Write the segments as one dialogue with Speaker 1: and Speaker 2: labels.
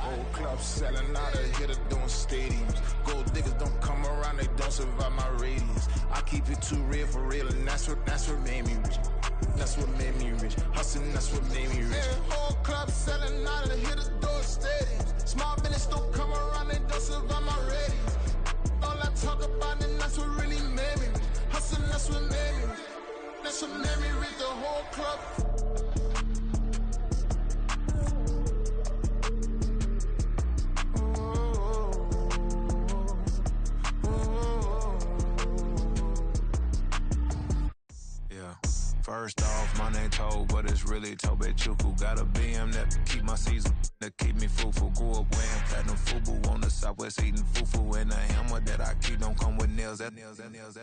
Speaker 1: Whole club selling out of here to doing stadiums. Gold diggers don't come around, they don't survive my radius. I keep it too real for real, and that's what made me rich. That's what made me rich. Hustling, that's what made me rich. Whole club selling out of here to doing stadiums. Small business don't come around, they don't survive my radius. All I talk about, and that's what really made me rich. Hustling, that's what made me rich. That's what made me rich. The whole club.
Speaker 2: First off, my name Toad, but it's really Tobe Chuku. Got a BM that keep my season, that keep me fruitful. Grew up wearing platinum FUBU on the southwest, eating fufu. And the hammer that I keep don't come with nails.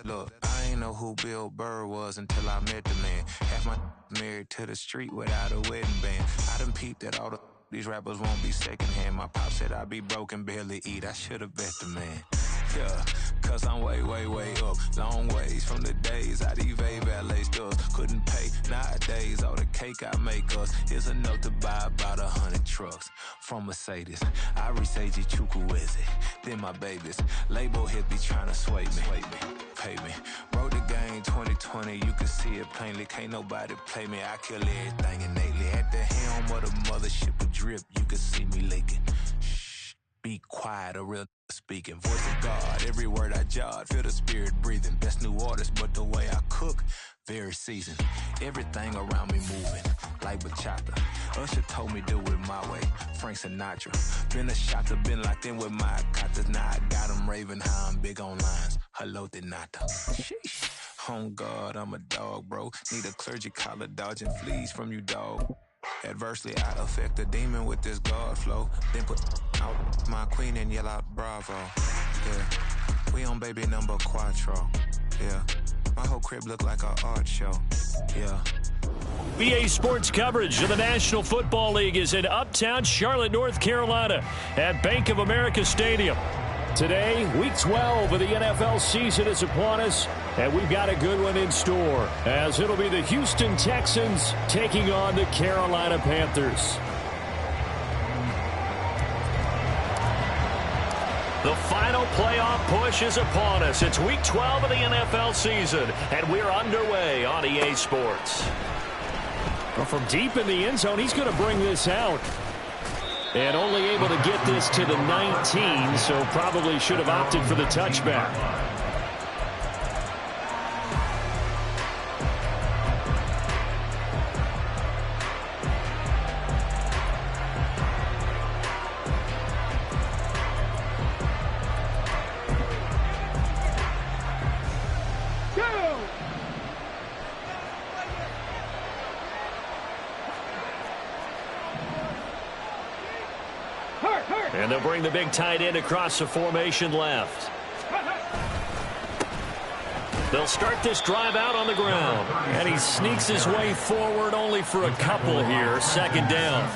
Speaker 2: Look, I ain't know who Bill Burr was until I met the man. Half my married to the street without a wedding band. I done peeped that all these rappers won't be secondhand. My pop said I'd be broke and barely eat. I should've bet the man. Yeah, cause I'm way up, long ways from the days I evade valet stores. Couldn't pay nowadays, all the cake I make us is enough to buy about 100 trucks. From Mercedes, I resage Chukwueze, then my babies. Label hit be trying to sway me, pay me. Wrote the game 2020, you can see it plainly. Can't nobody play me, I kill everything innately. At the helm of the mothership with drip, you can see me leaking. Shh, be quiet, a real speaking. Voice of God, every word I jot, feel the spirit breathing. Best new artist, but the way I cook, very seasoned. Everything around me moving, like bachata. Usher told me do it my way, Frank Sinatra. Been a shotter, been locked in with my katas. Now I got them raving how I'm big on lines. Hello, Denata. Sheesh. On God, I'm a dog, bro. Need a clergy collar, dodging fleas from you, dog. Adversely, I affect a demon with this God flow. Then put out my queen and yell out bravo. Yeah, we on baby number quattro. Yeah, my whole crib look like an art show. Yeah.
Speaker 3: BA Sports coverage of the National Football League is in uptown Charlotte, North Carolina at Bank of America Stadium. Today, Week 12 of the NFL season is upon us, and we've got a good one in store, as it'll be the Houston Texans taking on the Carolina Panthers. The final playoff push is upon us. It's Week 12 of the NFL season, and we're underway on EA Sports. Well, from deep in the end zone, he's going to bring this out. And only able to get this to the 19, so probably should have opted for the touchback. And they'll bring the big tight end across the formation left. They'll start this drive out on the ground. And he sneaks his way forward only for a couple here. Second down.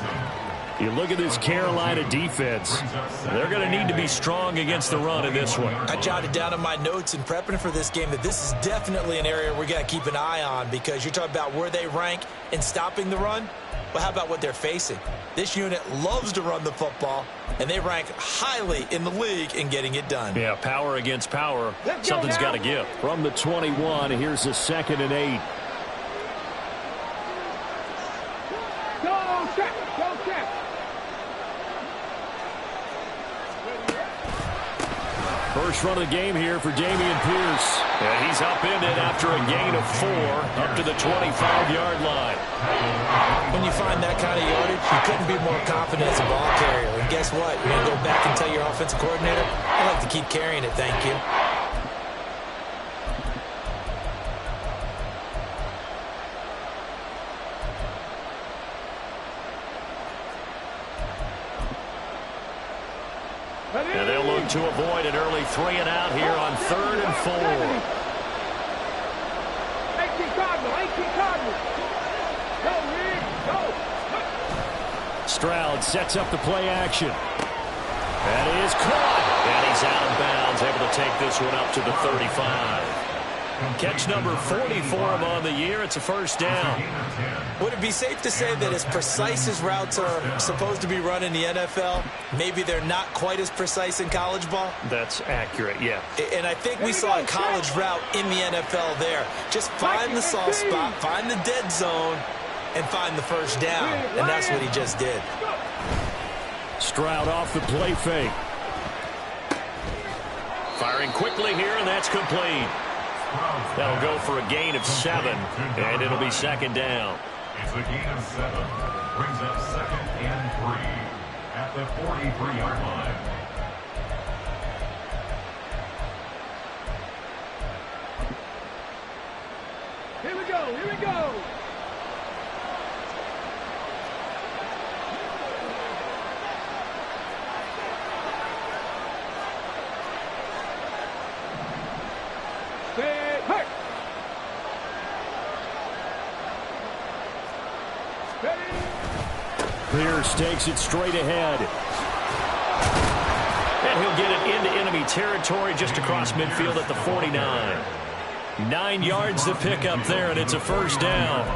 Speaker 3: You look at this Carolina defense. They're going to need to be strong against the run in this one.
Speaker 4: I jotted down in my notes in prepping for this game that this is definitely an area we got to keep an eye on, because you're talking about where they rank in stopping the run. Well, how about what they're facing? This unit loves to run the football, and they rank highly in the league in getting it done.
Speaker 3: Yeah, power against power. Something's got to give. From the 21, here's a 2nd and 8.
Speaker 5: Go check.
Speaker 3: First run of the game here for Dameon Pierce. And he's upended after a gain of 4 up to the 25-yard line.
Speaker 4: When you find that kind of yardage, you couldn't be more confident as a ball carrier. And guess what? You're going to go back and tell your offensive coordinator, I'd like to keep carrying it, thank you.
Speaker 3: And they'll look to avoid an early 3 and out here on 3rd and 4.
Speaker 5: 18 Cardinals. Go.
Speaker 3: Stroud sets up the play action. That is caught. And he's out of bounds, able to take this one up to the 35. Catch number 40 for him on the year. It's a first down.
Speaker 4: What it be safe to say that as precise as routes are supposed to be run in the NFL, maybe they're not quite as precise in college ball?
Speaker 3: That's accurate, yeah.
Speaker 4: And I think we saw a college route in the NFL there. Just find the soft spot, find the dead zone, and find the first down. And that's what he just did.
Speaker 3: Stroud off the play fake. Firing quickly here, and that's complete. That'll go for a gain of 7, and it'll be second down.
Speaker 6: It's a gain of 7. Brings up 2nd and 3 at the 43-yard line.
Speaker 5: Here we go, here we go.
Speaker 3: Pierce takes it straight ahead. And he'll get it into enemy territory just across midfield at the 49. 9 yards to pick up there, and it's a first down.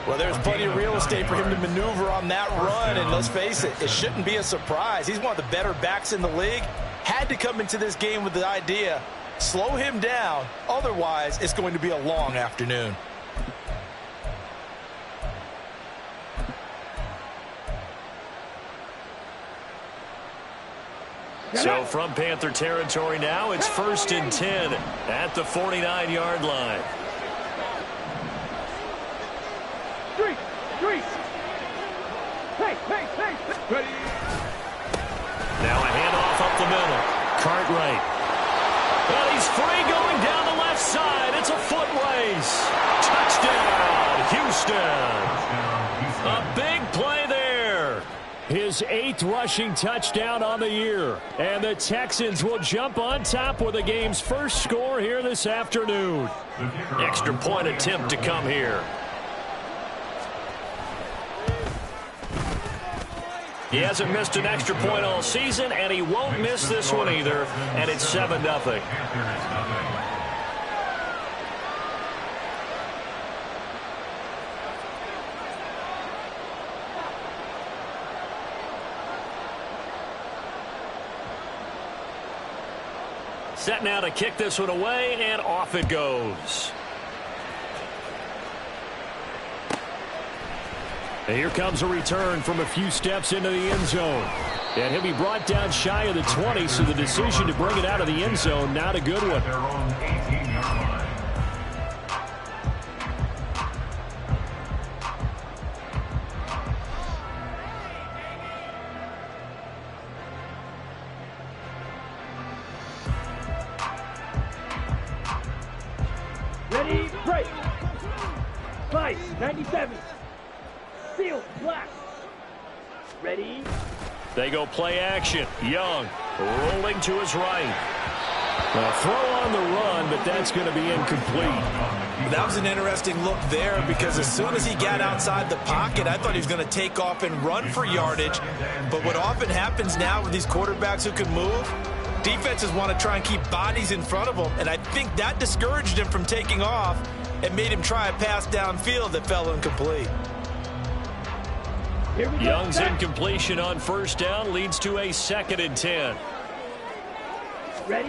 Speaker 4: Well, there's plenty of real estate for him to maneuver on that run, and let's face it, it shouldn't be a surprise. He's one of the better backs in the league. Had to come into this game with the idea, slow him down, otherwise it's going to be a long afternoon.
Speaker 3: So from Panther territory now, it's 1st and 10 at the 49-yard line.
Speaker 5: Ready.
Speaker 3: Now a handoff up the middle. Cartwright. And he's free going down the left side. It's a foot race. Touchdown, Houston. A big play there. His 8th rushing touchdown on the year. And the Texans will jump on top with the game's first score here this afternoon. Extra point attempt to come here. He hasn't missed an extra point all season, and he won't miss this one either. And it's 7-0. Set now to kick this one away, and off it goes. And here comes a return from a few steps into the end zone. And he'll be brought down shy of the 20, so the decision to bring it out of the end zone, not a good one.
Speaker 6: Their own 18-yard line.
Speaker 5: Ready, break. 5, 97. Seal, black. Ready.
Speaker 3: They go play action. Young rolling to his right. A throw on the run, but that's going to be incomplete.
Speaker 4: That was an interesting look there because as soon as he got outside the pocket, I thought he was going to take off and run for yardage. But what often happens now with these quarterbacks who can move, defenses want to try and keep bodies in front of them, and I think that discouraged him from taking off and made him try a pass downfield that fell incomplete.
Speaker 3: Young's incompletion on first down leads to a 2nd and 10.
Speaker 5: Ready.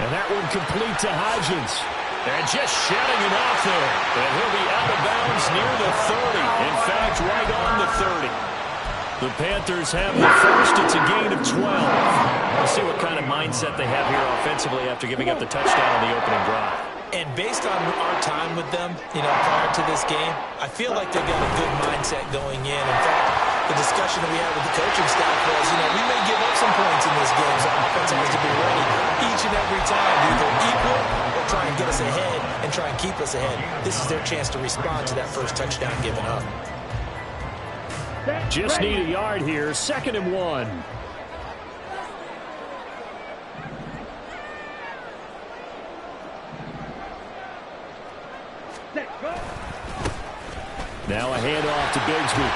Speaker 3: And that one complete to Hodgins. And just shutting it off there. And he'll be out of bounds near the 30. In fact, right on the 30. The Panthers have the first. It's a gain of 12. We'll see what kind of mindset they have here offensively after giving up the touchdown on the opening drive.
Speaker 4: And based on our time with them, prior to this game, I feel like they've got a good mindset going in. In fact, the discussion that we had with the coaching staff was, we may give up some points in this game, so offense has to be ready each and every time to either equal or try and get us ahead and try and keep us ahead. This is their chance to respond to that first touchdown given up.
Speaker 3: Just need a yard here. 2nd and 1. Now a handoff to Bigsby.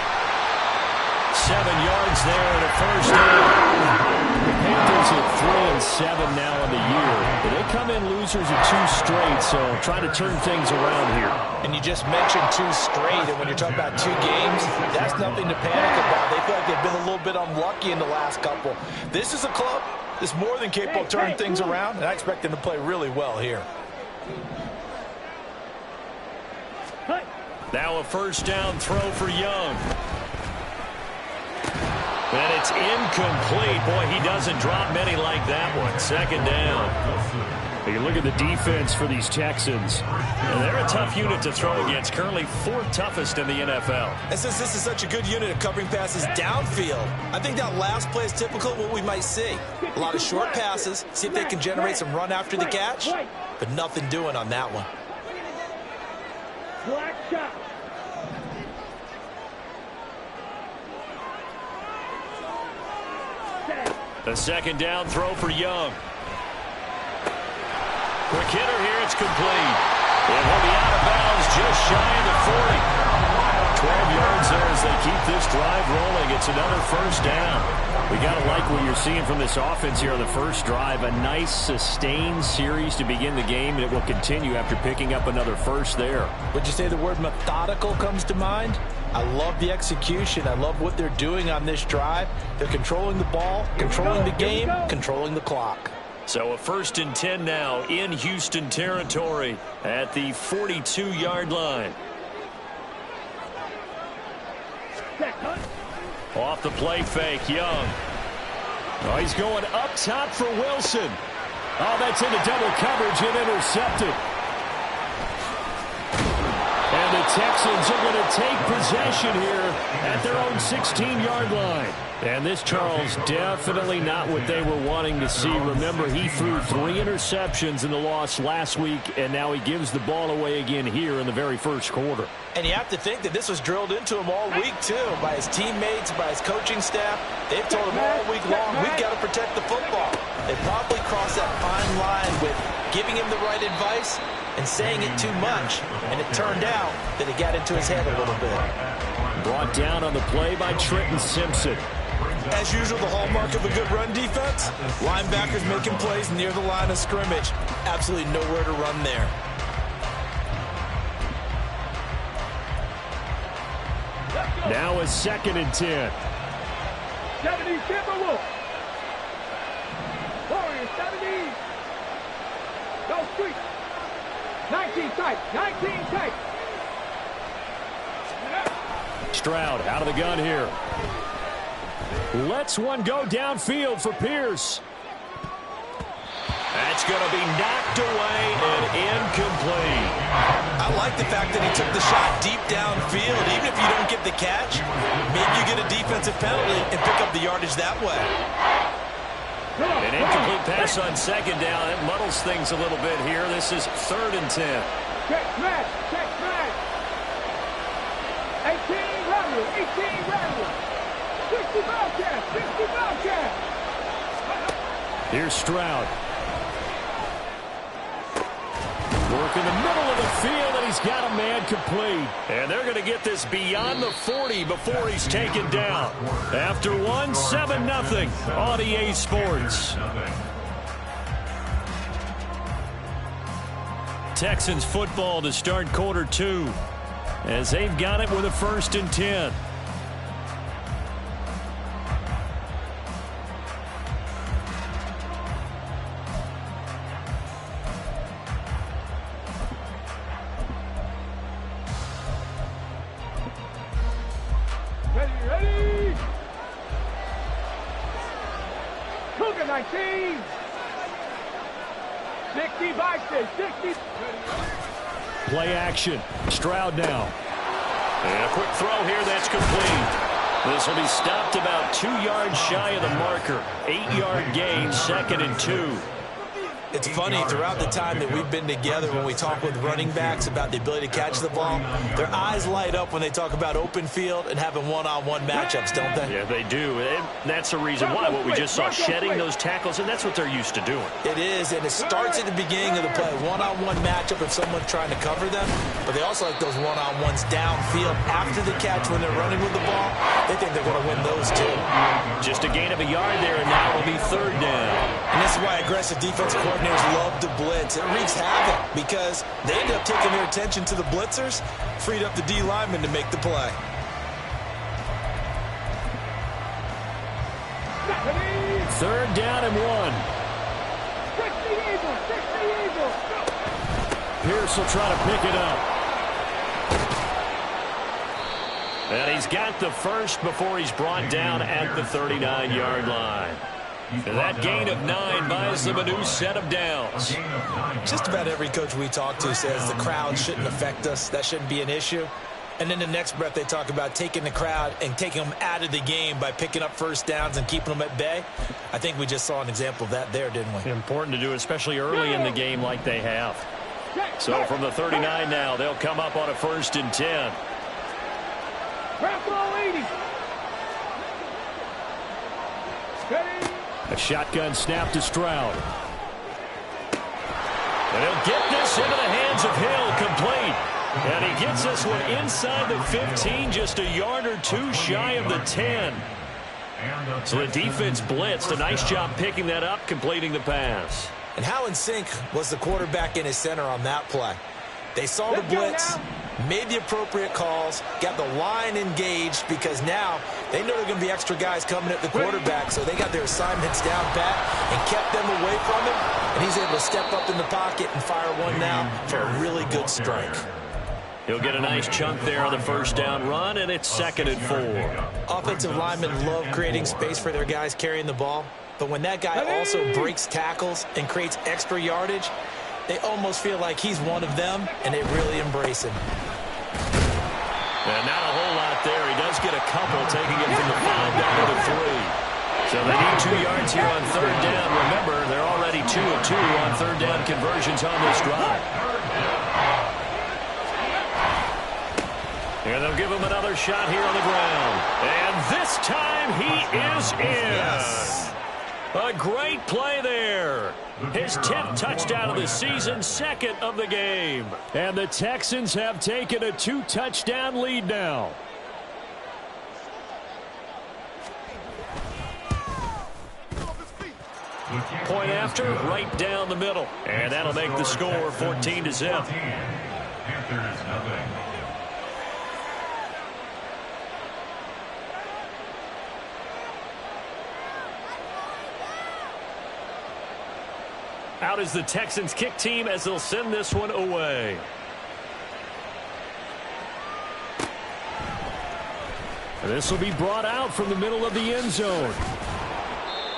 Speaker 3: yards there and a first down. The Panthers at 3-7 now on the year. But they come in losers of 2 straight, so trying to turn things around here.
Speaker 4: And you just mentioned 2 straight, and when you're talking about 2 games, that's nothing to panic about. They feel like they've been a little bit unlucky in the last couple. This is a club that's more than capable of turning things around, and I expect them to play really well here.
Speaker 3: Now a first down throw for Young. And it's incomplete. Boy, he doesn't drop many like that one. Second down. You look at the defense for these Texans. And they're a tough unit to throw against. Currently 4th toughest in the NFL.
Speaker 4: And since this is such a good unit of covering passes downfield, I think that last play is typical of what we might see. A lot of short passes. See if they can generate some run after the catch. But nothing doing on that one.
Speaker 5: Black shot.
Speaker 3: The second down throw for Young. Quick hitter here, it's complete. It will be out of bounds just shy of the 40. 12 yards there as they keep this drive rolling. It's another first down. We got to like what you're seeing from this offense here on the first drive. A nice, sustained series to begin the game, and it will continue after picking up another first there.
Speaker 4: Would you say the word methodical comes to mind? I love the execution. I love what they're doing on this drive. They're controlling the ball, controlling the game, controlling the clock.
Speaker 3: So a 1st and 10 now in Houston territory at the 42-yard line. Off the play fake, Young. Oh, he's going up top for Wilson. Oh, that's into double coverage and intercepted. And the Texans are going to take possession here at their own 16-yard line. And this, Charles, definitely not what they were wanting to see. Remember, he threw 3 interceptions in the loss last week, and now he gives the ball away again here in the very first quarter.
Speaker 4: And you have to think that this was drilled into him all week, too, by his teammates, by his coaching staff. They've told him all week long, we've got to protect the football. They probably crossed that fine line with giving him the right advice and saying it too much, and it turned out that it got into his head a little bit.
Speaker 3: Brought down on the play by Trenton Simpson.
Speaker 4: As usual, the hallmark of a good run defense, linebackers making plays near the line of scrimmage. Absolutely nowhere to run there.
Speaker 3: Now a 2nd and 10.
Speaker 5: 70 Timberwolves. Warriors 70. Go street. 19 tight. 19 tight.
Speaker 3: Stroud out of the gun here. Lets one go downfield for Pierce. That's going to be knocked away and incomplete.
Speaker 4: I like the fact that he took the shot deep downfield. Even if you don't get the catch, maybe you get a defensive penalty and pick up the yardage that way.
Speaker 3: An incomplete pass on 2nd down. It muddles things a little bit here. This is 3rd and 10.
Speaker 5: Check smash. Check smash. 18 Randall. 18 Randall. 60 Bobcat. 60 Bobcat.
Speaker 3: Here's Stroud. Work in the middle of the field, and he's got a man complete. And they're going to get this beyond the 40 before he's taken down. After one, 7-0 on EA Sports. Texans football to start quarter 2 as they've got it with a 1st and 10.
Speaker 5: Ready. Cougar 19. 60 Bison. 60.
Speaker 3: Play action. Stroud now. And a quick throw here that's complete. This will be stopped about 2 yards shy of the marker. 8-yard gain, 2nd and 2.
Speaker 4: It's funny, throughout the time that we've been together, when we talk with running backs about the ability to catch the ball, their eyes light up when they talk about open field and having one-on-one matchups, don't they?
Speaker 3: Yeah, they do. And that's the reason why. What we just saw, shedding those tackles, and that's what they're used to doing.
Speaker 4: It is, and it starts at the beginning of the play. One-on-one matchup if someone's trying to cover them, but they also like those one-on-ones downfield after the catch when they're running with the ball. They think they're going to win those too.
Speaker 3: Just a gain of a yard there, and now it'll be third down.
Speaker 4: And this is why aggressive defensive coordinators love to blitz. It wreaks havoc because they end up taking their attention to the blitzers, freed up the D lineman to make the play.
Speaker 3: Third down and 1. Pierce will try to pick it up. And he's got the first before he's brought down at the 39-yard line. And that gain of 9 buys them a new set of downs.
Speaker 4: Just about every coach we talk to says the crowd shouldn't affect us. That shouldn't be an issue. And then the next breath they talk about taking the crowd and taking them out of the game by picking up first downs and keeping them at bay. I think we just saw an example of that there, didn't we?
Speaker 3: Important to do, especially early in the game like they have. So from the 39 now, they'll come up on a 1st and 10. A shotgun snap to Stroud. And he'll get this into the hands of Hill, complete. And he gets this one inside the 15, just a yard or two shy of the 10. So the defense blitzed. A nice job picking that up, completing the pass.
Speaker 4: And how in sync was the quarterback in his center on that play? They saw the blitz, made the appropriate calls, got the line engaged because now they know there are going to be extra guys coming at the quarterback, so they got their assignments down pat and kept them away from him, and he's able to step up in the pocket and fire one now for a really good strike.
Speaker 3: He'll get a nice chunk there on the first down run, and it's 2nd and 4.
Speaker 4: Offensive linemen love creating space for their guys carrying the ball, but when that guy also breaks tackles and creates extra yardage, they almost feel like he's one of them, and they really embrace him.
Speaker 3: And not a whole lot there. He does get a couple, taking it from the 5 down to the 3. So they need 2 yards here on third down. Remember, they're already 2 of 2 on third down conversions on this drive. And they'll give him another shot here on the ground. And this time he is in. Yes. A great play there. His 10th touchdown of the season, 2nd of the game. And the Texans have taken a 2-touchdown lead now. Point after, right down the middle. And that'll make the score 14-0.
Speaker 6: Panthers nothing.
Speaker 3: Out is the Texans kick team as they'll send this one away. This will be brought out from the middle of the end zone.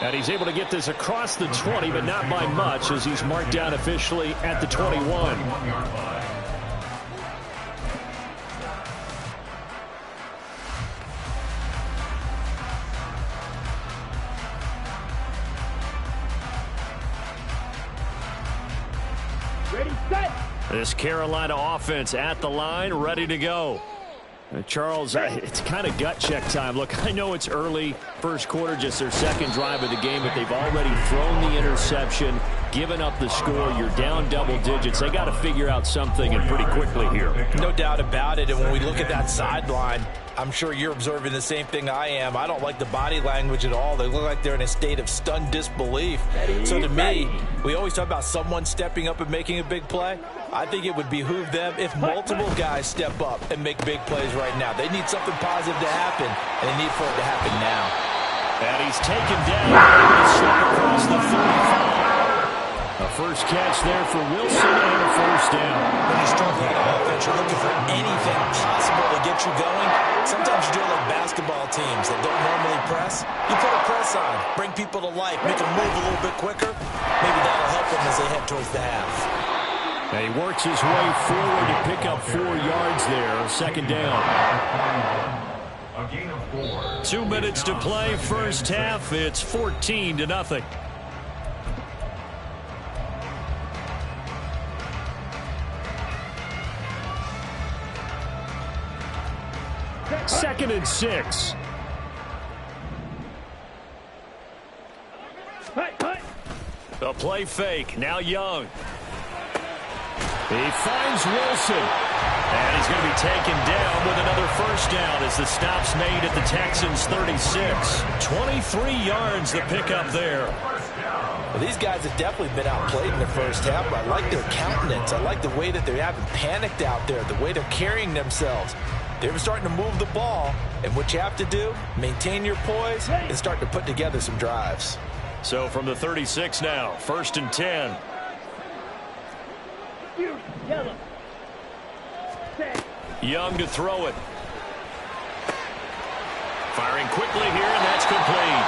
Speaker 3: And he's able to get this across the 20, but not by much as he's marked down officially at the 21.
Speaker 5: Ready, set.
Speaker 3: This Carolina offense at the line, ready to go. Charles, it's kind of gut check time. Look, I know it's early, first quarter, just their 2nd drive of the game, but they've already thrown the interception, given up the score. You're down double digits. They got to figure out something, and pretty quickly here.
Speaker 4: No doubt about it, and when we look at that sideline, I'm sure you're observing the same thing I am. I don't like the body language at all. They look like they're in a state of stunned disbelief. So to me, we always talk about someone stepping up and making a big play. I think it would behoove them if multiple guys step up and make big plays right now. They need something positive to happen, and they need for it to happen now.
Speaker 3: And he's taken down and slip across the 35. A first catch there for Wilson and a first down.
Speaker 4: When you struggle on offense, you're looking for anything possible to get you going. Sometimes you do it like basketball teams that don't normally press. You put a press on, bring people to life, make them move a little bit quicker. Maybe that'll help them as they head towards the half.
Speaker 3: And he works his way forward to pick up 4 yards there. 2nd down.
Speaker 6: A gain of 4.
Speaker 3: 2 minutes to play, first half. It's 14-0. 2nd and 6. The play fake. Now Young. He finds Wilson. And he's going to be taken down with another first down as the stop's made at the Texans' 36. 23 yards the pickup there.
Speaker 4: Well, these guys have definitely been outplayed in the first half, but I like their countenance. I like the way that they haven't panicked out there, the way they're carrying themselves. They're starting to move the ball, and what you have to do, maintain your poise and start to put together some drives.
Speaker 3: So from the 36 now, 1st and 10. Young to throw it. Firing quickly here, and that's complete.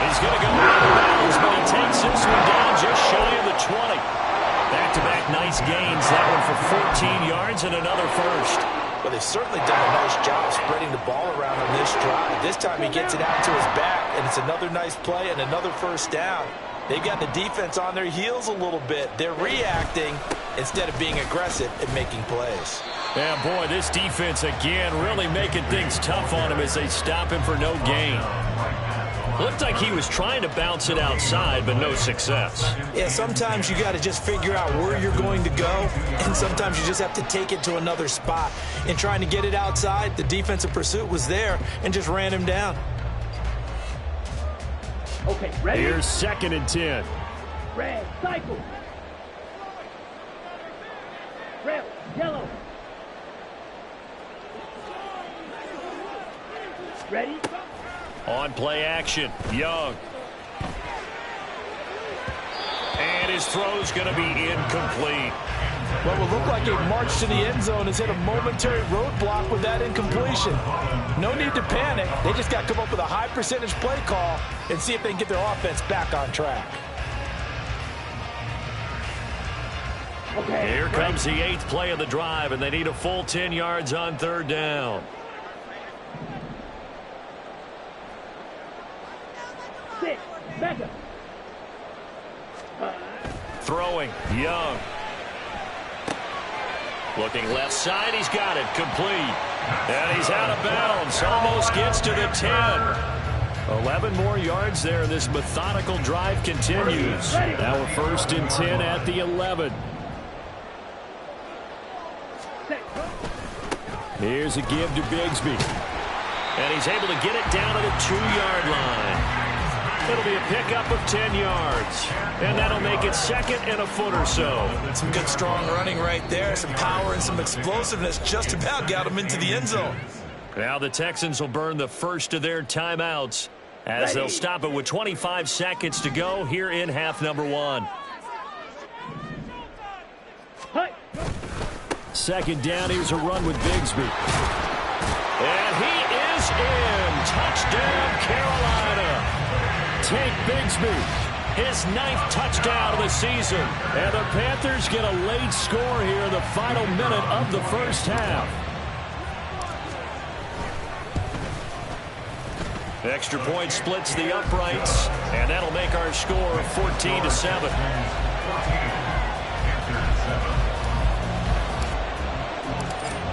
Speaker 3: He's going to go out of bounds, but he takes this one down just shy of the 20. Back-to-back nice gains. That one for 14 yards and another first.
Speaker 4: Well, they've certainly done a nice job spreading the ball around on this drive. This time he gets it out to his back, and it's another nice play and another first down. They've got the defense on their heels a little bit. They're reacting instead of being aggressive and making plays.
Speaker 3: Yeah, boy, this defense again really making things tough on him as they stop him for no gain. Looked like he was trying to bounce it outside, but no success.
Speaker 4: Yeah, sometimes you got to just figure out where you're going to go, and sometimes you just have to take it to another spot. In trying to get it outside, the defensive pursuit was there and just ran him down.
Speaker 5: Okay, ready?
Speaker 3: Here's 2nd and 10.
Speaker 5: Red, cycle. Red, yellow. Ready?
Speaker 3: On play action, Young. And his throw's going to be incomplete.
Speaker 4: What will look like a march to the end zone has hit a momentary roadblock with that incompletion. No need to panic. They just got to come up with a high percentage play call and see if they can get their offense back on track.
Speaker 5: Okay.
Speaker 3: Here comes the 8th play of the drive, and they need a full 10 yards on 3rd down.
Speaker 5: Back up.
Speaker 3: Throwing, Young. Looking left side, he's got it, complete. And he's out of bounds, almost gets to the 10. 11 more yards there, this methodical drive continues. Now we're 1st and 10 at the 11. Here's a give to Bigsby. And he's able to get it down to the 2-yard line. It'll be a pickup of 10 yards. And that'll make it 2nd and a foot or so.
Speaker 4: Some good strong running right there. Some power and some explosiveness just about got him into the end zone.
Speaker 3: Now the Texans will burn the first of their timeouts as they'll stop it with 25 seconds to go here in half number 1. 2nd down, here's a run with Bigsby. And he is in. Touchdown, Carolina. Take Bigsby, his 9th touchdown of the season. And the Panthers get a late score here in the final minute of the first half. Extra point splits the uprights, and that'll make our score 14-7.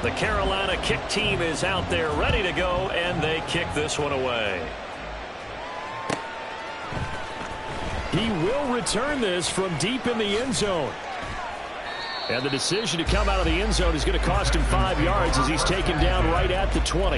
Speaker 3: The Carolina kick team is out there ready to go, and they kick this one away. He will return this from deep in the end zone. And the decision to come out of the end zone is going to cost him 5 yards as he's taken down right at the 20.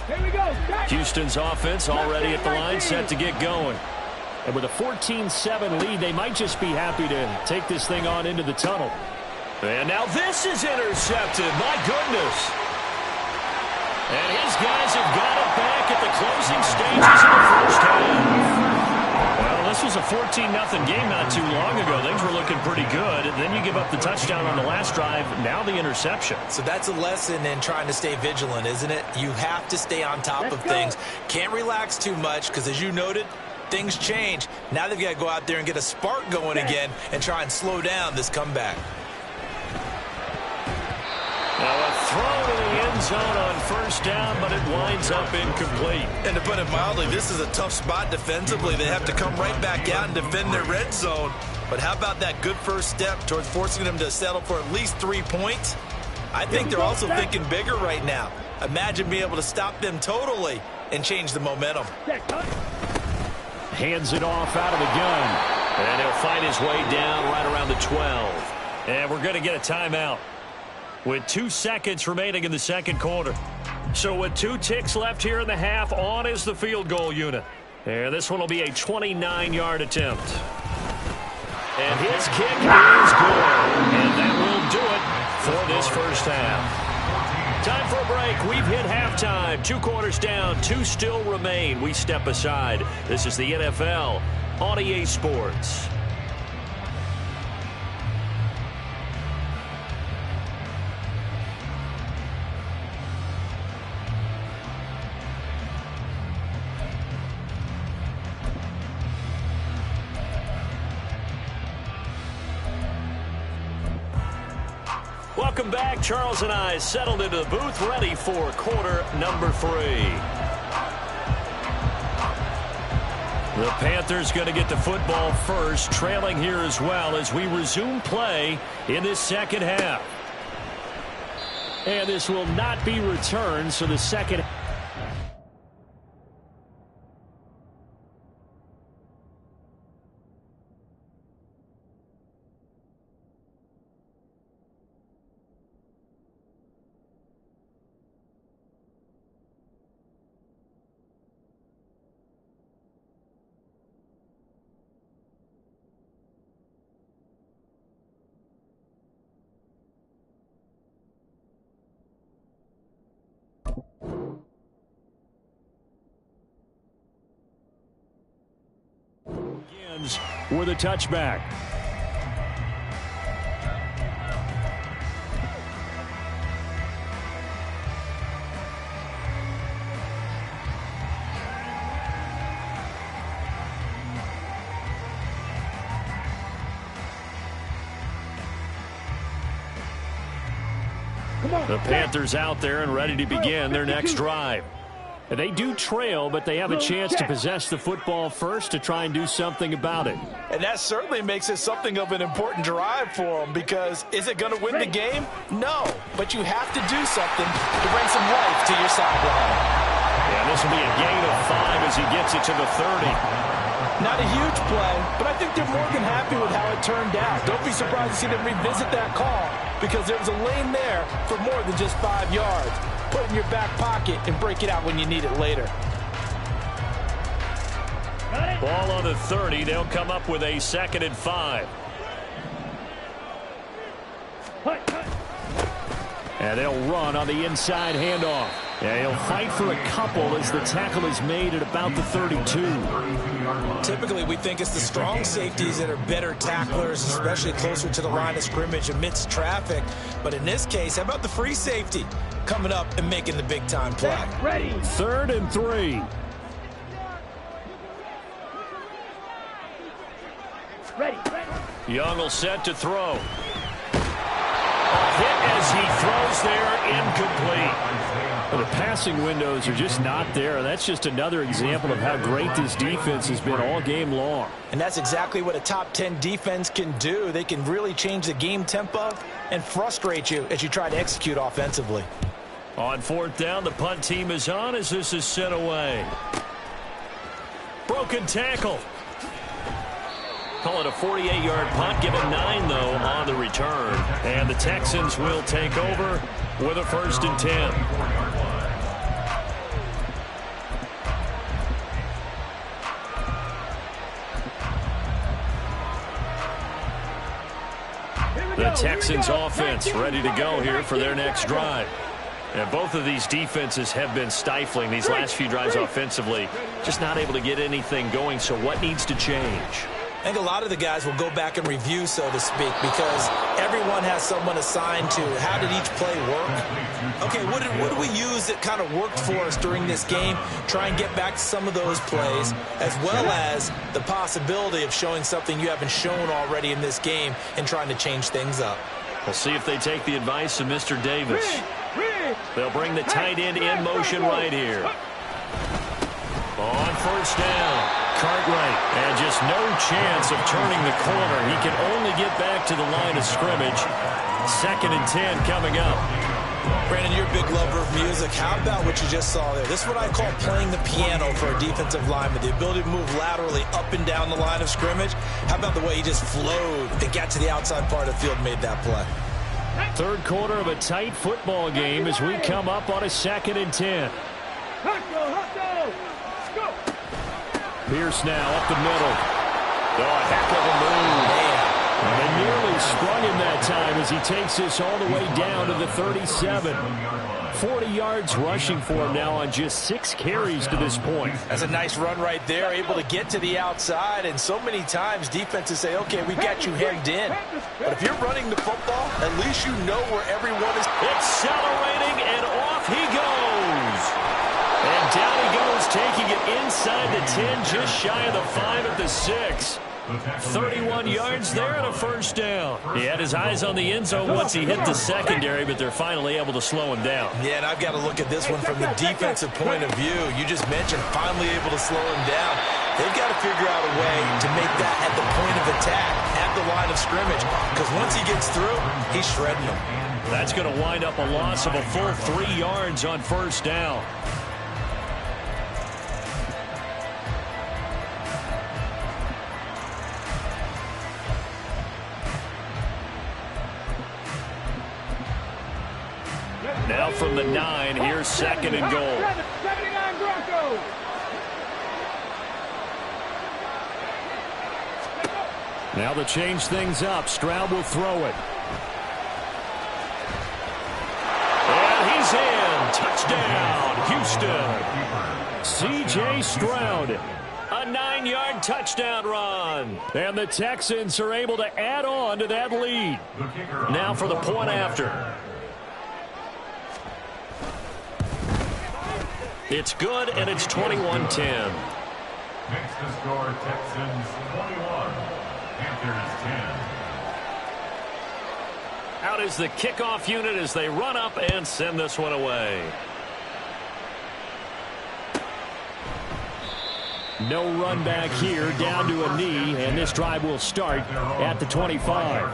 Speaker 5: Here we go.
Speaker 3: Houston's offense already at the line, set to get going. And with a 14-7 lead, they might just be happy to take this thing on into the tunnel. And now this is intercepted. My goodness. And his guys have got it back at the closing stages of the first half. Well, this was a 14-0 game not too long ago. Things were looking pretty good. And then you give up the touchdown on the last drive. Now the interception.
Speaker 4: So that's a lesson in trying to stay vigilant, isn't it? You have to stay on top of things. Can't relax too much because, as you noted, things change. Now they've got to go out there and get a spark going again and try and slow down this comeback.
Speaker 3: Now a throw to the end zone on first down, but it winds up incomplete.
Speaker 4: And to put it mildly, this is a tough spot defensively. They have to come right back out and defend their red zone. But how about that good first step towards forcing them to settle for at least 3 points? I think they're also thinking bigger right now. Imagine being able to stop them totally and change the momentum.
Speaker 3: Hands it off out of the gun. And he'll find his way down right around the 12. And we're going to get a timeout with 2 seconds remaining in the second quarter. So with 2 ticks left here in the half, on is the field goal unit. And this one will be a 29-yard attempt. And his kick is good. And that will do it for this first half. Time for a break. We've hit halftime. 2 quarters down. 2 still remain. We step aside. This is the NFL on EA Sports. Welcome back. Charles and I settled into the booth, ready for quarter number 3. The Panthers going to get the football first, trailing here as well as we resume play in this second half. And this will not be returned, so the second half. With a touchback. The Panthers out there and ready to begin their next drive. They do trail, but they have a chance to possess the football first to try and do something about it.
Speaker 4: And that certainly makes it something of an important drive for them, because is it going to win the game? No, but you have to do something to bring some life to your sideline.
Speaker 3: Yeah, this will be a gain of 5 as he gets it to the 30.
Speaker 4: Not a huge play, but I think they're more than happy with how it turned out. Don't be surprised to see them revisit that call, because there was a lane there for more than just 5 yards. Put it in your back pocket and break it out when you need it later.
Speaker 3: Ball on the 30. They'll come up with a 2nd and 5. And they'll run on the inside handoff. And he'll fight for a couple as the tackle is made at about the 32.
Speaker 4: Typically, we think it's the strong safeties that are better tacklers, especially closer to the line of scrimmage amidst traffic. But in this case, how about the free safety coming up and making the big-time play?
Speaker 5: Ready.
Speaker 3: 3rd and 3.
Speaker 5: Ready.
Speaker 3: Young will set to throw. A hit as he throws there, incomplete. Well, the passing windows are just not there. That's just another example of how great this defense has been all game long.
Speaker 4: And that's exactly what a top 10 defense can do. They can really change the game tempo and frustrate you as you try to execute offensively.
Speaker 3: On 4th down, the punt team is on as this is sent away. Broken tackle. Call it a 48-yard punt. Give him 9, though, on the return. And the Texans will take over with a 1st and 10. The Texans offense ready to go here for their next drive. And both of these defenses have been stifling these last few drives offensively. Just not able to get anything going, so what needs to change?
Speaker 4: I think a lot of the guys will go back and review, so to speak, because everyone has someone assigned to how did each play work. Okay, what did we use that kind of worked for us during this game? Try and get back to some of those plays, as well as the possibility of showing something you haven't shown already in this game and trying to change things up.
Speaker 3: We'll see if they take the advice of Mr. Davis. They'll bring the tight end in motion right here. On first down, Cartwright, and just no chance of turning the corner. He can only get back to the line of scrimmage. 2nd and 10 coming up.
Speaker 4: Brandon, you're a big lover of music. How about what you just saw there? This is what I call playing the piano for a defensive lineman. The ability to move laterally up and down the line of scrimmage. How about the way he just flowed and got to the outside part of the field and made that play?
Speaker 3: 3rd quarter of a tight football game as we come up on a 2nd and 10. Pierce now up the middle. Oh, a heck of a move. And they nearly sprung him that time as he takes this all the way down to the 37. 40 yards rushing for him now on just 6 carries to this point.
Speaker 4: That's a nice run right there, able to get to the outside. And so many times defenses say, okay, we got you hemmed in. But if you're running the football, at least you know where everyone is.
Speaker 3: Accelerating, and off he goes. And down he goes, taking it inside the 10, just shy of the 5 at the 6. 31 yards there and a first down. He had his eyes on the end zone once he hit the secondary, but they're finally able to slow him down.
Speaker 4: Yeah, and I've got to look at this one from the defensive point of view. You just mentioned finally able to slow him down. They've got to figure out a way to make that at the point of attack, at the line of scrimmage, because once he gets through, he's shredding them.
Speaker 3: That's going to wind up a loss of a full 3 yards on first down. Now from the 9, here's 2nd and goal.
Speaker 5: 79 Broncos.
Speaker 3: Now to change things up, Stroud will throw it. And he's in. Touchdown, Houston. C.J. Stroud. A 9-yard touchdown run. And the Texans are able to add on to that lead. Now for the point after. It's good, and it's 21-10.
Speaker 6: Makes the score Texans 21, Panthers 10.
Speaker 3: Out is the kickoff unit as they run up and send this one away. No run back here, down to a knee, and this drive will start at the 25.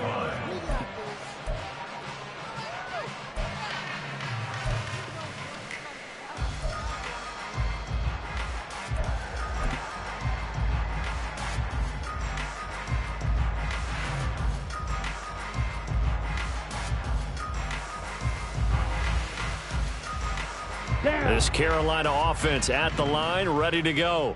Speaker 3: This Carolina offense at the line, ready to go.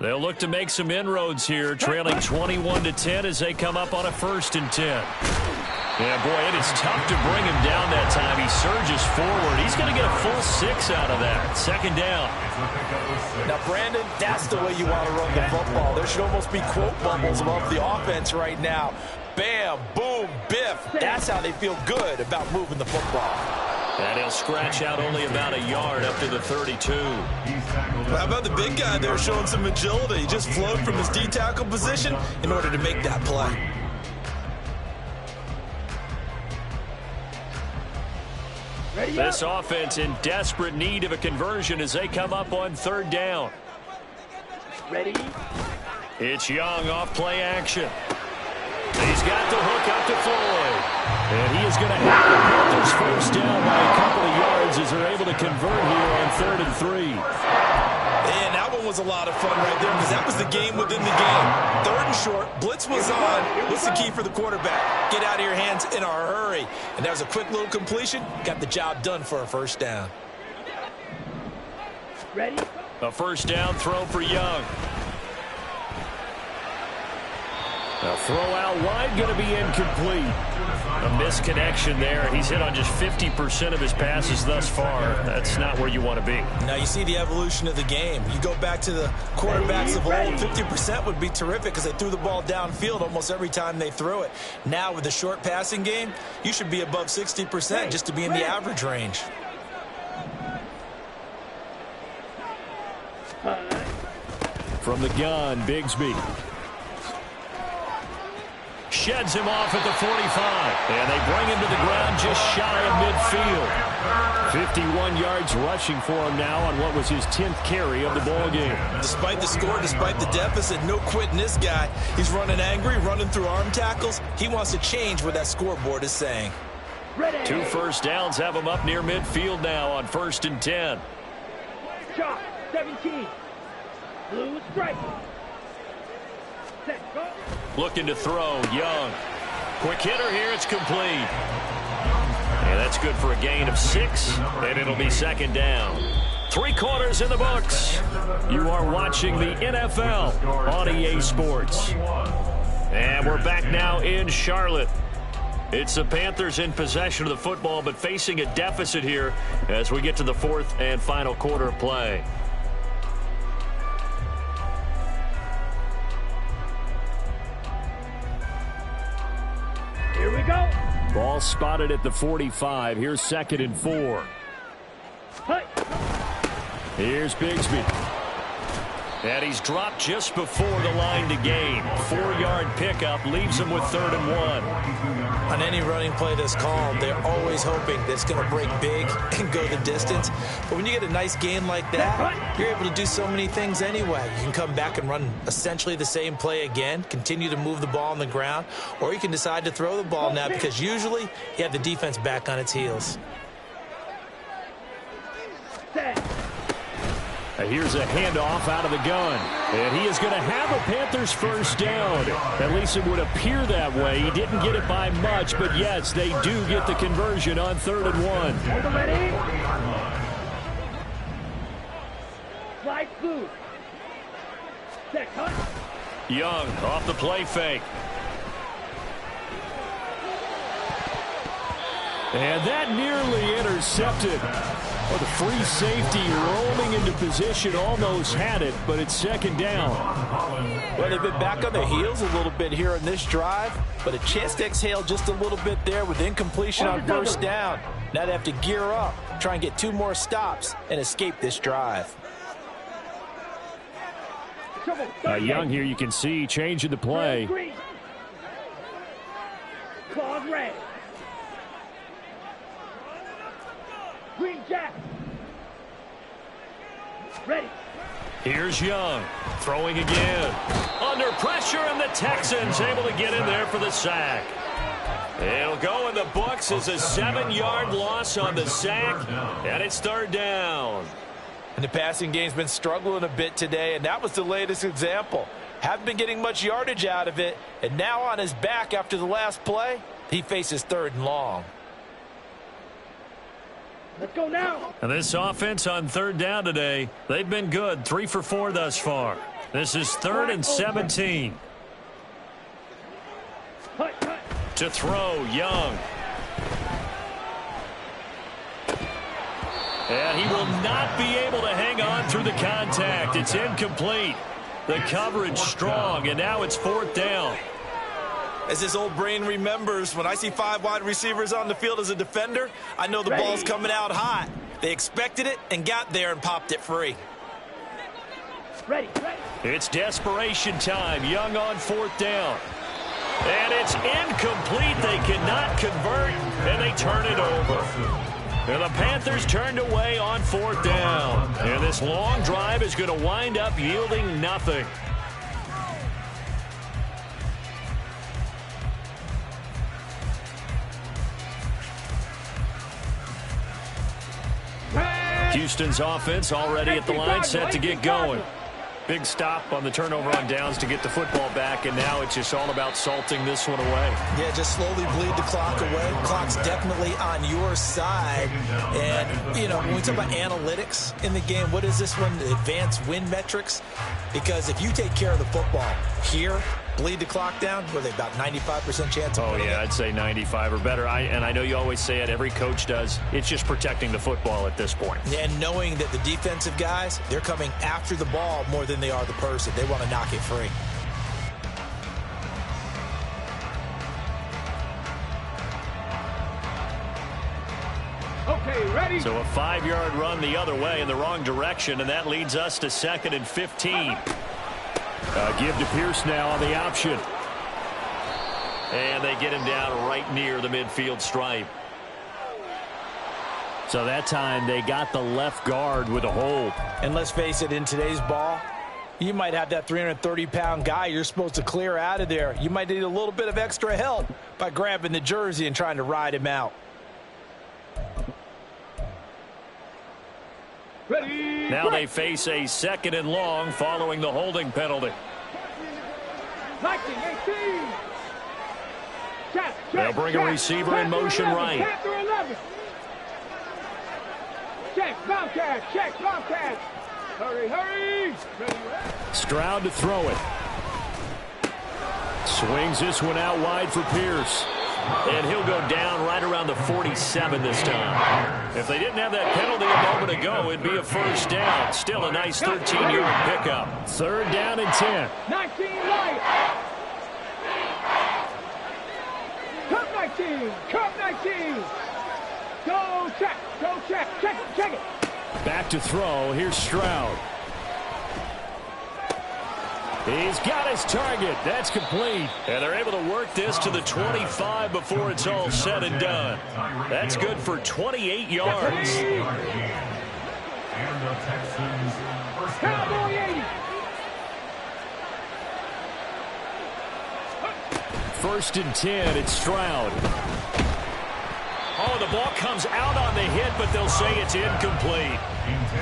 Speaker 3: They'll look to make some inroads here, trailing 21-10 as they come up on a 1st and 10. Yeah, boy, it is tough to bring him down that time. He surges forward. He's going to get a full 6 out of that. 2nd down.
Speaker 4: Now, Brandon, that's the way you want to run the football. There should almost be quote bubbles above the offense right now. Bam, boom, biff. That's how they feel good about moving the football.
Speaker 3: And he'll scratch out only about a yard up to the 32.
Speaker 4: How about the big guy there showing some agility? He just flowed from his D-tackle position in order to make that play.
Speaker 3: This offense in desperate need of a conversion as they come up on 3rd down.
Speaker 5: Ready?
Speaker 3: It's Young off play action. He's got the hook up to Floyd. And he is going to have the Panthers first down by a couple of yards as they're able to convert here on 3rd and 3.
Speaker 4: And that one was a lot of fun right there because that was the game within the game. 3rd and short, blitz was on. What's the key for the quarterback? Get out of your hands in a hurry. And that was a quick little completion. Got the job done for a first down.
Speaker 5: Ready?
Speaker 3: A first down throw for Young. A throw out wide, going to be incomplete. A misconnection there. He's hit on just 50% of his passes thus far. That's not where you want to be.
Speaker 4: Now you see the evolution of the game. You go back to the quarterbacks of old, 50% would be terrific because they threw the ball downfield almost every time they threw it. Now with the short passing game, you should be above 60% just to be in the average range.
Speaker 3: From the gun, Bigsby. sheds him off at the 45. And they bring him to the ground just shy of midfield. 51 yards rushing for him now on what was his 10th carry of the ball game.
Speaker 4: Despite the score, despite the deficit, no quitting this guy. He's running angry, running through arm tackles. He wants to change what that scoreboard is saying.
Speaker 3: 2 first downs have him up near midfield now on 1st and 10.
Speaker 5: Shot, 17. Blue strike. Set, go.
Speaker 3: Looking to throw, Young. Quick hitter here, it's complete. And that's good for a gain of 6, and it'll be 2nd down. 3 quarters in the books. You are watching the NFL on EA Sports. And we're back now in Charlotte. It's the Panthers in possession of the football, but facing a deficit here as we get to the 4th and final quarter of play.
Speaker 5: Here we go.
Speaker 3: Ball spotted at the 45. Here's 2nd and 4.
Speaker 5: Hey.
Speaker 3: Here's Bigsby. And he's dropped just before the line to gain. 4-yard pickup leaves him with 3rd and 1.
Speaker 4: On any running play that's called, they're always hoping that it's going to break big and go the distance. But when you get a nice gain like that, you're able to do so many things anyway. You can come back and run essentially the same play again, continue to move the ball on the ground, or you can decide to throw the ball now because usually you have the defense back on its heels.
Speaker 3: Here's a handoff out of the gun. And he is going to have a Panthers first down. At least it would appear that way. He didn't get it by much, but yes, they do get the conversion on 3rd and 1.
Speaker 5: Slide blue. Set, cut.
Speaker 3: Young off the play fake. And that nearly intercepted. Well, the free safety roaming into position almost had it, but it's 2nd down.
Speaker 4: Well, they've been back on their heels a little bit here in this drive, but a chance to exhale just a little bit there with incompletion on 1st down. Now they have to gear up, try and get 2 more stops, and escape this drive.
Speaker 3: Young here, you can see changing the play.
Speaker 5: Claws red. Green Jack. Ready.
Speaker 3: Here's Young throwing again. Under pressure, and the Texans able to get in there for the sack. It'll go in the books as a 7-yard loss on the sack, and it's 3rd down.
Speaker 4: And the passing game's been struggling a bit today, and that was the latest example. Haven't been getting much yardage out of it, and now on his back after the last play, he faces 3rd and long.
Speaker 5: Let's go now.
Speaker 3: And this offense on 3rd down today, they've been good. 3 for 4 thus far. This is 3rd and 17. To throw, Young. And he will not be able to hang on through the contact. It's incomplete. The coverage strong, and now it's 4th down.
Speaker 4: As his old brain remembers, when I see 5 wide receivers on the field as a defender, I know the ball's coming out hot. They expected it and got there and popped it free.
Speaker 5: Ready.
Speaker 3: It's desperation time. Young on 4th down. And it's incomplete. They cannot convert, and they turn it over. And the Panthers turned away on 4th down. And this long drive is going to wind up yielding nothing. Houston's offense already at the line, set to get going. Big stop on the turnover on downs to get the football back, and now it's just all about salting this one away.
Speaker 4: Yeah, just slowly bleed the clock away. Clock's definitely on your side. And, you know, when we talk about analytics in the game, what is this one? Advanced win metrics? Because if you take care of the football here, bleed the clock down, were they about 95% chance of winning?
Speaker 3: Oh, yeah, I'd say 95 or better. And I know you always say it, every coach does. It's just protecting the football at this point.
Speaker 4: And knowing that the defensive guys, they're coming after the ball more than they are the person. They want to knock it free.
Speaker 5: Okay, ready.
Speaker 3: So a 5-yard run the other way in the wrong direction, and that leads us to 2nd and 15. Give to Pierce now on the option. And they get him down right near the midfield stripe. So that time they got the left guard with a hold.
Speaker 4: And let's face it, in today's ball, you might have that 330-pound guy you're supposed to clear out of there. You might need a little bit of extra help by grabbing the jersey and trying to ride him out.
Speaker 5: Ready.
Speaker 3: Now they face a 2nd and long following the holding penalty.
Speaker 5: 19, 18. Check,
Speaker 3: They'll bring a receiver in motion right.
Speaker 5: Check, 11. Check, Bobcat. Check, Bobcat. Hurry, hurry.
Speaker 3: Stroud to throw it. Swings this one out wide for Pierce. And he'll go down right around the 47 this time. If they didn't have that penalty a moment ago, it'd be a first down. Still a nice 13-yard pickup. 3rd down and 10.
Speaker 5: 19 right. Cup 19. Cup 19. Go check. Go check. Check it. Check it.
Speaker 3: Back to throw. Here's Stroud. He's got his target. That's complete. And they're able to work this to the 25 before it's all said and done. That's good for 28 yards.
Speaker 6: And the Texans first down.
Speaker 5: Cowboy 80.
Speaker 3: 1st and 10. It's Stroud. Oh, the ball comes out on the hit, but they'll say it's incomplete.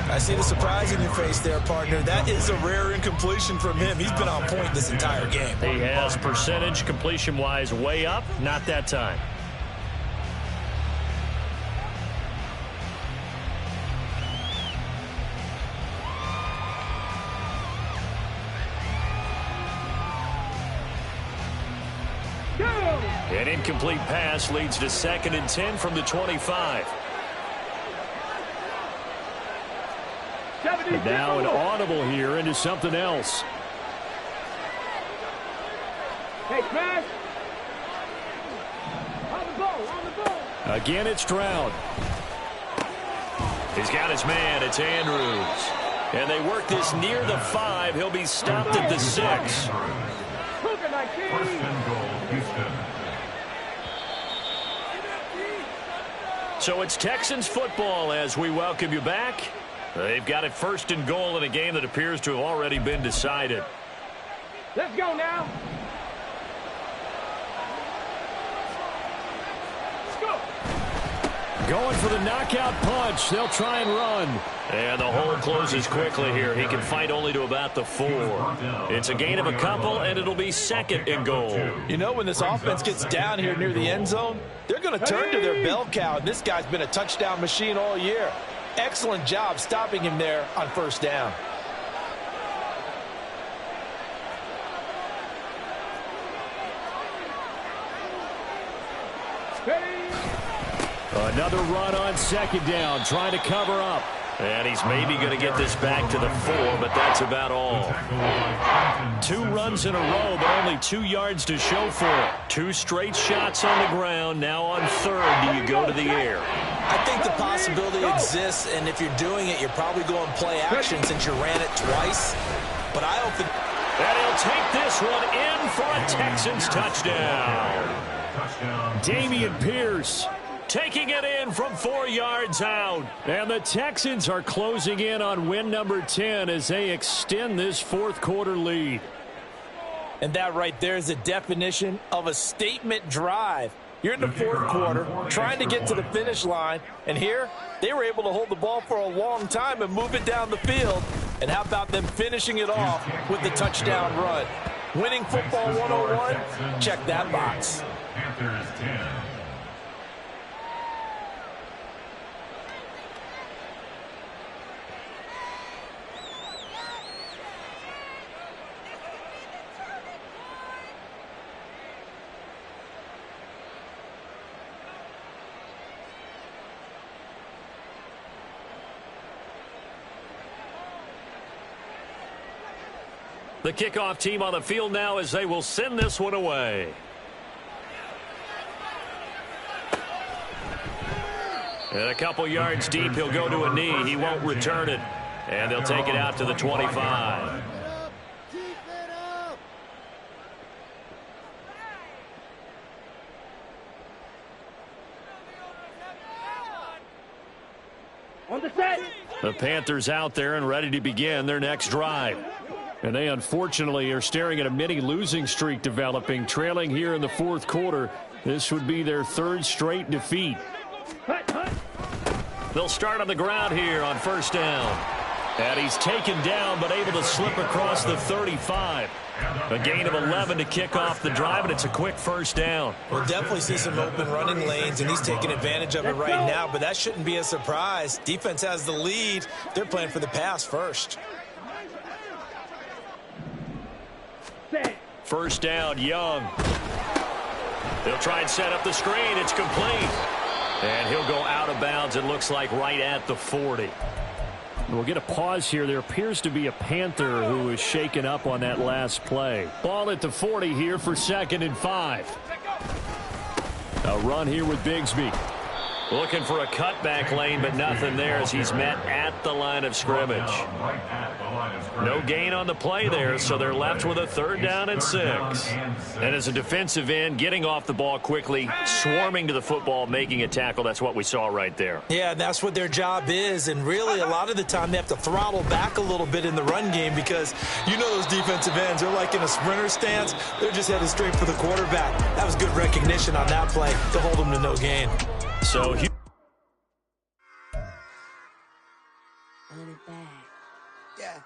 Speaker 4: I see the surprise in your face there, partner. That is a rare incompletion from him. He's been on point this entire game.
Speaker 3: He has percentage completion-wise way up. Not that time. An incomplete pass leads to 2nd and 10 from the 25. And now an audible here into something else.
Speaker 5: Hey, smash. On the ball, on the ball.
Speaker 3: Again, it's Stroud. He's got his man. It's Andrews. And they work this near the 5. He'll be stopped at the 6.
Speaker 5: Cougar 19.
Speaker 6: First and goal, Houston.
Speaker 3: So it's Texans football as we welcome you back. They've got it 1st and goal in a game that appears to have already been decided.
Speaker 5: Let's go now. Let's go.
Speaker 3: Going for the knockout punch. They'll try and run. And the hole closes quickly here. He can fight only to about the 4. It's a gain of a couple, and it'll be 2nd and goal.
Speaker 4: You know, when this offense gets down here near the end zone, they're going to turn to their bell cow. And this guy's been a touchdown machine all year. Excellent job stopping him there on 1st down.
Speaker 3: Another run on 2nd down, trying to cover up. And he's maybe going to get this back to the 4, but that's about all. 2 runs in a row, but only 2 yards to show for it. 2 straight shots on the ground. Now on 3rd, do you go to the air?
Speaker 4: I think the possibility exists, and if you're doing it, you're probably going play action since you ran it twice. But I hope
Speaker 3: And he'll take this one in for a Texans touchdown. Dameon Pierce taking it in from 4 yards out. And the Texans are closing in on win number 10 as they extend this 4th quarter lead.
Speaker 4: And that right there is the definition of a statement drive. You're in the 4th quarter, trying to get to the finish line, and here they were able to hold the ball for a long time and move it down the field. And how about them finishing it off with the touchdown run? Winning football 101? Check that box.
Speaker 6: Panthers 10.
Speaker 3: The kickoff team on the field now as they will send this one away. And a couple yards deep, he'll go to a knee. He won't return it. And they'll take it out to the 25. The Panthers out there and ready to begin their next drive. And they unfortunately are staring at a mini losing streak developing, trailing here in the fourth quarter. This would be their third straight defeat. They'll start on the ground here on first down. And he's taken down but able to slip across the 35. A gain of 11 to kick off the drive, and it's a quick first down.
Speaker 4: We'll definitely see some open running lanes, and he's taking advantage of it right now, but that shouldn't be a surprise. Defense has the lead. They're playing for the pass first.
Speaker 3: First down, Young. They'll try and set up the screen. It's complete. And he'll go out of bounds, it looks like, right at the 40. We'll get a pause here. There appears to be a Panther who is shaken up on that last play. Ball at the 40 here for 2nd and 5. A run here with Bigsby. Looking for a cutback lane, but nothing there as he's met at the line of scrimmage. No gain on the play there, so they're left with a 3rd down and 6. And as a defensive end, getting off the ball quickly, swarming to the football, making a tackle, that's what we saw right there.
Speaker 4: Yeah, that's what their job is, and really a lot of the time they have to throttle back a little bit in the run game because you know those defensive ends, they're like in a sprinter stance. They're just headed straight for the quarterback. That was good recognition on that play to hold them to no gain.
Speaker 3: So
Speaker 7: Run it back.
Speaker 8: Yeah.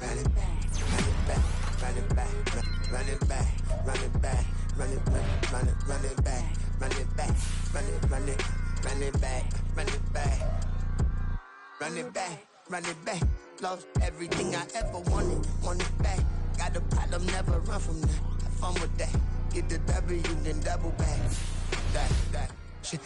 Speaker 7: Run it back.
Speaker 8: Run it back. Run it back. Run it back. Run it back. Run it back. Run it. Run it back. Run it back. Run it. Run it. Run it back. Run it back. Run it back. Run it back. Lost everything I ever wanted. Want it back. Got a problem, never run from that. Have fun with that. Get the W, then double back. That shit.